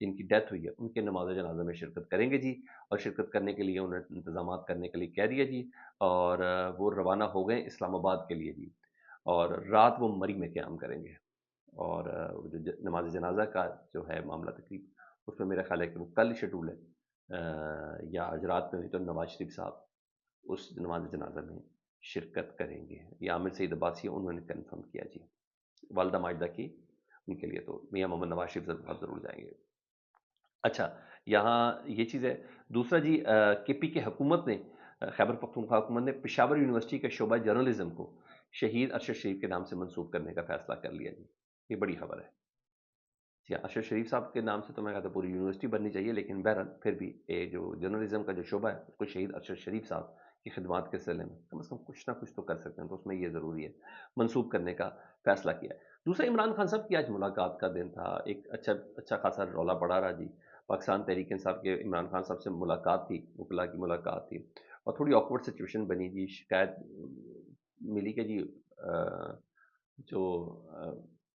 جن کی ڈیتھ ہوئی ہے ان کے نماز جنازہ میں شرکت کریں گے جی، اور شرکت کرنے کے لیے انہیں انتظامات کرنے کے لیے کہہ دیا جی، اور وہ روانہ ہو گئے اسلام آباد کے لیے جی، اور رات وہ مری میں قیام کریں گے، اور جو نماز جنازہ کا جو ہے معاملہ تقریب اس میں میرا خیال ہے کہ وہ کل شیڈول ہے، یا آج رات میں ہوئی تو نواز شریف صاحب اس نماز جنازہ میں شرکت کریں گے، یہ عامر سعید عباسی انہوں نے کنفرم کیا جی، والدہ ماجدہ کی ان کے لیے تو میاں محمد نواز شریف صاحب ضرور جائیں گے۔ اچھا، یہاں یہ چیز ہے۔ دوسرا جی، کے پی کے حکومت نے، خیبر پختونخوا حکومت نے پشاور یونیورسٹی کے شعبہ جرنلزم کو شہید ارشد شریف کے نام سے منسوب کرنے کا فیصلہ کر لیا جی، یہ بڑی خبر ہے جی ہاں۔ ارشد شریف صاحب کے نام سے تو میں کہتا ہوں پوری یونیورسٹی بننی چاہیے، لیکن بہرحال پھر بھی یہ جو جرنلزم کا جو شعبہ ہے اس کو شہید ارشد شریف صاحب کی خدمات کے سلسلے میں کم از کم کچھ نہ کچھ تو کر سکتے ہیں، تو اس میں یہ ضروری ہے منسوب کرنے کا فیصلہ کیا ہے۔ دوسرا، عمران خان صاحب کی آج ملاقات کا دن تھا، ایک اچھا خاصا رولا پڑا رہا جی، پاکستان تحریک انصاف کے عمران خان صاحب سے ملاقات تھی، وکلا کی ملاقات تھی، اور تھوڑی آکورڈ سچویشن بنی جی، شکایت ملی کہ جی جو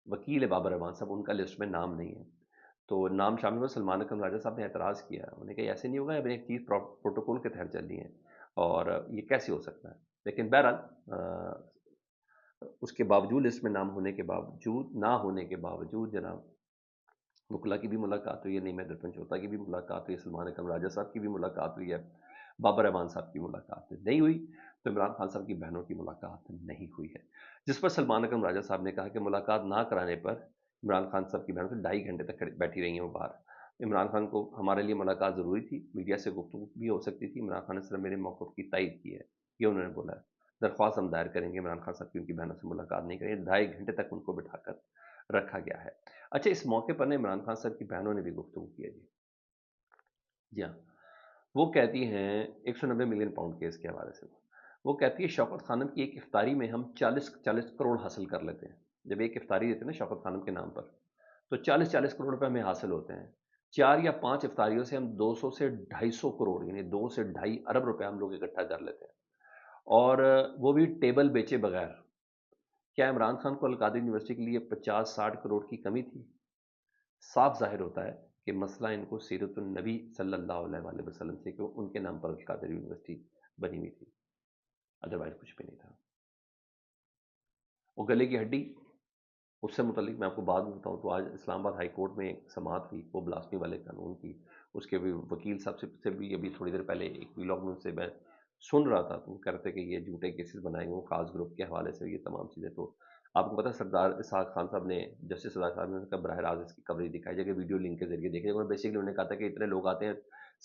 وکیل ہے بابر احمد صاحب ان کا لسٹ میں نام نہیں ہے، تو نام شامل ہوا۔ سلمان اکرم راجہ صاحب نے اعتراض کیا، انہوں نے کہا ایسے نہیں ہوگا، اب ایک چیز پروٹوکول کے تحت چل رہی ہے اور یہ کیسے ہو سکتا ہے، لیکن بہرحال اس کے باوجود لسٹ میں نام ہونے کے باوجود نہ ہونے کے باوجود جناب وکلا کی بھی ملاقات ہوئی ہے، نعیم حیدر پنجوتا کی بھی ملاقات ہوئی ہے، سلمان اکرم راجہ صاحب کی بھی ملاقات ہوئی ہے، بابر احمان صاحب کی ملاقات نہیں ہوئی، تو عمران خان صاحب کی بہنوں کی ملاقات نہیں ہوئی ہے، جس پر سلمان اکرم راجہ صاحب نے کہا کہ ملاقات نہ کرانے پر عمران خان صاحب کی بہنوں سے 2.5 گھنٹے تک بیٹھی رہی ہیں وہ باہر۔ عمران خان کو ہمارے لیے ملاقات ضروری تھی، میڈیا سے گفتگو بھی ہو سکتی تھی، عمران خان نے صرف میرے موقف کی تائید کی ہے، یہ انہوں نے بولا ہے، درخواست ہم دائر کریں گے عمران خان صاحب کی ان کی بہنوں سے ملاقات نہیں کریں گے، 2.5 گھنٹے تک ان کو بٹھا کر رکھا گیا ہے۔ اچھا، اس موقع پر نے عمران خان صاحب کی بہنوں نے بھی گفتگو کی ہے جی ہاں، وہ کہتی ہیں 190 ملین پاؤنڈ کیس کے حوالے سے، وہ کہتی ہے شوکت خانم کی ایک افطاری میں ہم 40 کروڑ حاصل کر لیتے ہیں، جب ایک افطاری دیتے ہیں نا شوکت خانم کے نام پر تو 40 کروڑ روپے ہمیں حاصل ہوتے ہیں، 4 یا 5 افطاریوں سے ہم 200 سے 250 کروڑ یعنی 2 سے 2.5 ارب روپے ہم لوگ اکٹھا کر لیتے ہیں، اور وہ بھی ٹیبل بیچے بغیر۔ کیا عمران خان کو القادری یونیورسٹی کے لیے 50-60 کروڑ کی کمی تھی؟ صاف ظاہر ہوتا ہے کہ مسئلہ ان کو سیرت النبی صلی اللہ علیہ وآلہ وسلم سے کہ ان کے نام پر القادری یونیورسٹی بنی ہوئی تھی، ادروائز کچھ بھی نہیں تھا۔ وہ گلے کی ہڈی، اس سے متعلق میں آپ کو بعد میں بتاؤں تو آج اسلام آباد ہائی کورٹ میں ایک سماعت ہوئی وہ بلاسفی والے قانون کی، اس کے بھی وکیل صاحب سے بھی ابھی تھوڑی دیر پہلے ایک ویلاگ میں سے میں سن رہا تھا، تو وہ کہہ رہے تھے کہ یہ جھوٹے کیسز بنائیں گے وہ کاز گروپ کے حوالے سے، یہ تمام چیزیں۔ تو آپ کو پتہ ہے سردار اسحاق خان صاحب نے، جسٹس سردار صاحب نے ان کا براہ راست اس کی کوریج دکھائی جگہ ویڈیو لنک کے ذریعے دیکھے، بیسکلی انہوں نے کہا تھا کہ اتنے لوگ آتے ہیں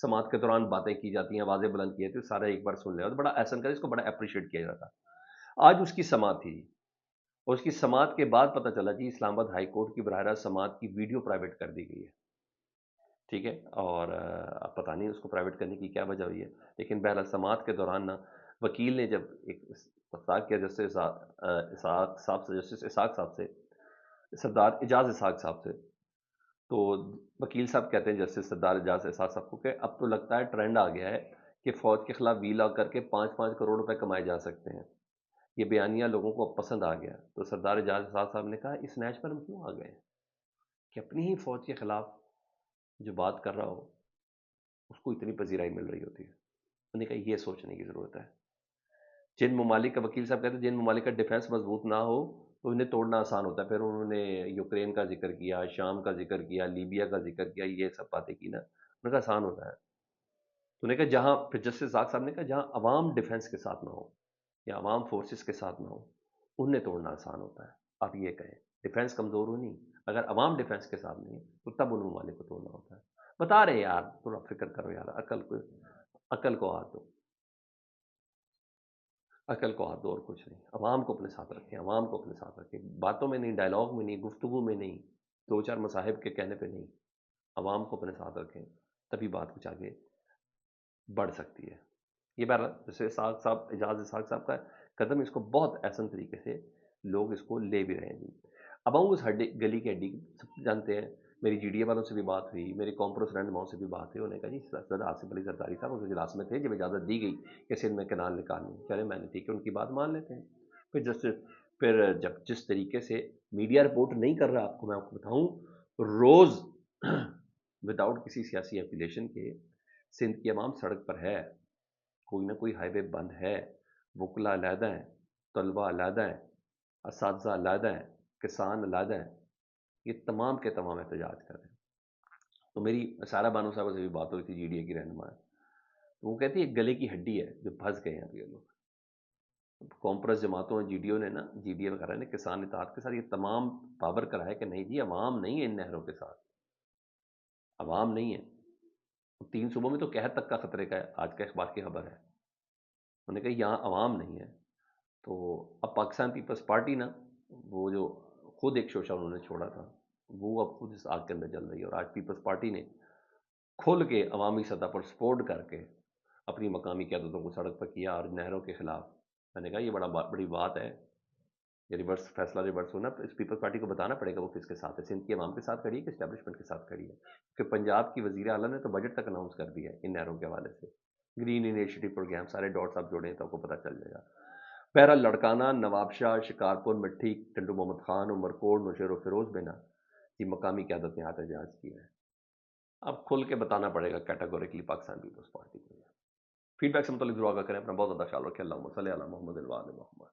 سماعت کے دوران باتیں کی جاتی ہیں، آوازیں بلند کی جاتی ہیں، سارا ایک بار سن لیا، اور بڑا احسن کر اس کو بڑا اپریشیٹ کیا جاتا۔ آج اس کی سماعت تھی، اور اس کی سماعت کے بعد پتہ چلا جی اسلام آباد ہائی کورٹ کی براہ راست سماعت کی ویڈیو پرائیویٹ کر دی گئی ہے، ٹھیک ہے، اور اب پتہ نہیں اس کو پرائیویٹ کرنے کی کیا وجہ ہوئی ہے، لیکن بہرحال سماعت کے دوران نا وکیل نے جب ایک استفسار کیا جسٹس اسحاق صاحب سے، جسٹس اسحاق صاحب سے، سردار اعجاز اسحاق صاحب سے، تو وکیل صاحب کہتے ہیں جسٹس سردار اعجاز اسحاق صاحب کو کہ اب تو لگتا ہے ٹرینڈ آ گیا ہے کہ فوج کے خلاف ویلا کر کے 5-5 کروڑ روپے کمائے جا سکتے ہیں، یہ بیانیہ لوگوں کو اب پسند آ گیا۔ تو سردار اعجاز اسحاق صاحب نے کہا اس نیچ پر ہم کیوں آ گئے کہ اپنی ہی فوج کے خلاف جو بات کر رہا ہو اس کو اتنی پذیرائی مل رہی ہوتی ہے۔ انہوں نے کہا یہ سوچنے کی ضرورت ہے، جن ممالک کا، وکیل صاحب کہتے ہیں جن ممالک کا ڈیفنس مضبوط نہ ہو تو انہیں توڑنا آسان ہوتا ہے۔ پھر انہوں نے یوکرین کا ذکر کیا، شام کا ذکر کیا، لیبیا کا ذکر کیا، یہ سب باتیں کی نا، انہوں نے کہا آسان ہوتا ہے۔ تو انہوں نے کہا جہاں، پھر جسٹس صاحب نے کہا جہاں عوام ڈیفنس کے ساتھ نہ ہو یا عوام فورسز کے ساتھ نہ ہو انہیں توڑنا آسان ہوتا ہے۔ آپ یہ کہیں ڈیفنس کمزور ہو نہیں، اگر عوام ڈیفنس کے ساتھ نہیں تو تب ان ممالک کو توڑنا ہوتا ہے۔ بتا رہے یار تھوڑا فکر کرو یار، عقل کو ہاتھ دو، عقل کو ہاتھ دو اور کچھ نہیں، عوام کو اپنے ساتھ رکھیں، عوام کو اپنے ساتھ رکھیں، باتوں میں نہیں، ڈائلاگ میں نہیں، گفتگو میں نہیں، 2-4 مصاحب کے کہنے پہ نہیں، عوام کو اپنے ساتھ رکھیں، تبھی بات کچھ آگے بڑھ سکتی ہے۔ یہ بہرحال جیسے اسحاق صاحب، اعجاز اسحاق صاحب کا قدم، اس کو بہت احسن طریقے سے لوگ اس کو لے بھی رہے ہیں جی۔ اب ہم اس گلی کی ہڈی سب جانتے ہیں، میری جی ڈی اے والوں سے بھی بات ہوئی، میری کامپروس رہنماؤں سے بھی بات ہوئی، انہوں نے کہا جی سر آصف علی زرداری صاحب اس اجلاس میں تھے جب اجازت دی گئی کہ سندھ میں کنال نکالنی، چلے میں نے ٹھیک ہے ان کی بات مان لیتے ہیں۔ پھر جب جس طریقے سے میڈیا رپورٹ نہیں کر رہا، آپ کو میں آپ کو بتاؤں روز وداؤٹ کسی سیاسی ایفیلیشن کے سندھ کی عوام سڑک پر ہے، کوئی نہ کوئی ہائی وے بند ہے، وکلا علیحدہ ہیں، طلبہ علیحدہ ہیں، اساتذہ علیحدہ ہیں، کسان علیحدہ ہیں، یہ تمام کے تمام احتجاج کر رہے ہیں۔ تو میری سارا بانو صاحبہ سے بھی بات ہوئی تھی، جی ڈی اے کی رہنما ہے، تو وہ کہتی ہے ایک گلے کی ہڈی ہے جو پھنس گئے ہیں اب یہ لوگ۔ کانپریس جماعتوں جی ڈی او نے نا، جی ڈی اے وغیرہ نے کسان اتحاد کے ساتھ یہ تمام پاور کرایا کہ نہیں جی عوام نہیں ہے ان نہروں کے ساتھ، عوام نہیں ہے۔ 3 صوبوں میں تو قحط تک کا خطرے کا ہے، آج کا اخبار کی خبر ہے، انہوں نے کہا یہاں عوام نہیں ہے۔ تو اب پاکستان پیپلز پارٹی نا، وہ جو خود ایک شوشہ انہوں نے چھوڑا تھا، وہ اب خود اس آگ کے اندر جل رہی ہے، اور آج پیپلز پارٹی نے کھل کے عوامی سطح پر سپورٹ کر کے اپنی مقامی قیادتوں کو سڑک پر کیا، اور نہروں کے خلاف میں نے کہا یہ بڑی بات ہے، یہ ریورس فیصلہ ریورس ہونا، اس پیپلز پارٹی کو بتانا پڑے گا وہ کس کے ساتھ ہے، سندھ کی عوام کے ساتھ کھڑی ہے کہ اسٹیبلشمنٹ کے ساتھ کھڑی ہے، کہ پنجاب کی وزیر اعلیٰ نے تو بجٹ تک اناؤنس کر دیا ہے ان نہروں کے حوالے سے، گرین انیشیٹو پروگرام، سارے ڈاٹس آپ جوڑیں تو آپ کو پتہ چل جائے گا۔ بہرحال لڑکانہ، نواب شاہ، شکارپور، مٹھی، ٹنڈو محمد خان، عمرکوٹ، نوشہر و فیروز بنا یہ مقامی قیادت نے احتجاج کیا ہے۔ اب کھل کے بتانا پڑے گا کیٹاگوریکلی پاکستان پیپلز پارٹی کو۔ فیڈ بیک سے متعلق ضرور آگاہ کریں، اپنا بہت زیادہ خیال رکھیں۔ اللہم صلی علی محمد و آل محمد۔